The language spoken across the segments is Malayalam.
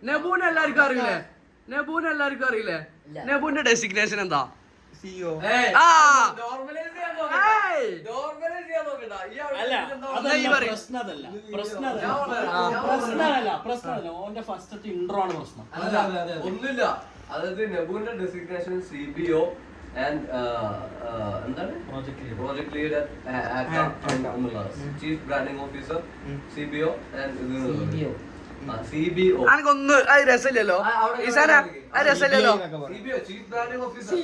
നെബൂനെ എല്ലാവർക്കും അറിയില്ലേ? നെബൂന്റെ ഡെസിഗ്നേഷൻ എന്താ? ഒന്നുമില്ല. അതായത് നെബുവിന്റെ ഡെസിഗ്നേഷൻ CBO and എന്താണ് project lead chief branding officer CBO and CBO. അനക്കൊന്നും അത് രസമില്ലല്ലോ ഈസാന, അത് രസമില്ലല്ലോ. CBO chief branding officer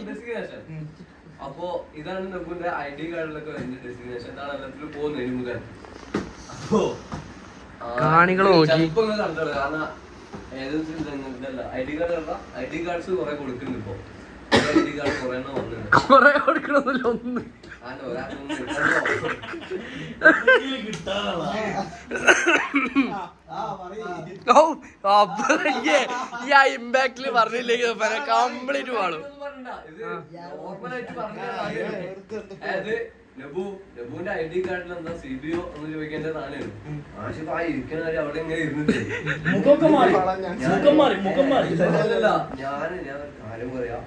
designation. അപ്പോ ഇതാണ് നെബുവിന്റെ ID കാർഡിലൊക്കെ വരുന്ന ഡെസിഗ്നേഷൻ. ഇതാണ് എല്ലാത്തിലും പോകുന്നത് ഇനി മുതൽ. അപ്പോ കാണികള് നോക്കി കണ്ടത് കാരണം ID കാർഡ്സ് കുറെ കൊടുക്കുന്നുണ്ട് ഇപ്പൊ. ID കാർഡ് കുറെ കൊറേ കൊടുക്കണമെന്നില്ല, ഒന്ന് ഇമ്പാക്ടില് പറഞ്ഞില്ലെങ്കിൽ കംപ്ലീറ്റ് പാടും. നെബുവിന്റെ ID കാർഡിൽ എന്താ CBO എന്ന് ചോദിക്കേണ്ടതാണ്. ആഷിഫ് ആ ഇരിക്കുന്ന കാര്യം അവിടെ ഇങ്ങനെ ഇരുന്നിട്ട് ഞാൻ കാര്യം പറയാം.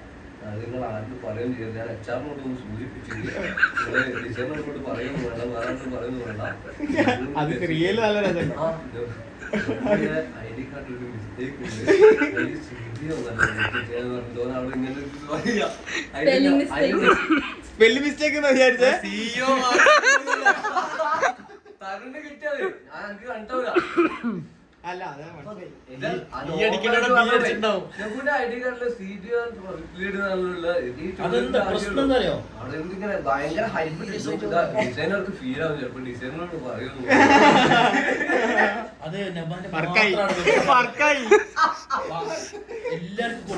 അത് നിങ്ങൾ ആരും പറയുകയും ചെയ്യരുത്. ഞാൻ HR-നോട് ഒന്ന് സൂചിപ്പിച്ചിട്ട് ഡിസൈനറോട് പറയുന്നു വേണ്ട, വേറെ പറയുന്നു വേണ്ട. ID കാർഡിൽ ഒരു മിസ്റ്റേക്ക് ഉണ്ട്. CBO അവിടെ ഇങ്ങനെ സ്പെല്ലിംഗ് മിസ്റ്റേക്ക് വിചാരിച്ചേ തരുണ് കിട്ടിയത് ഞാൻ എനിക്ക് കണ്ടൂല. അല്ല ID കാർഡില് CBO അവിടെ എന്തിങ്ങനെ ഭയങ്കര ഹൈപ്പ് ഡിസൈനർക്ക് ഫീൽ ആവും. ചിലപ്പോ ഡിസൈനറോട് പറയുന്നു എല്ലാവർക്കും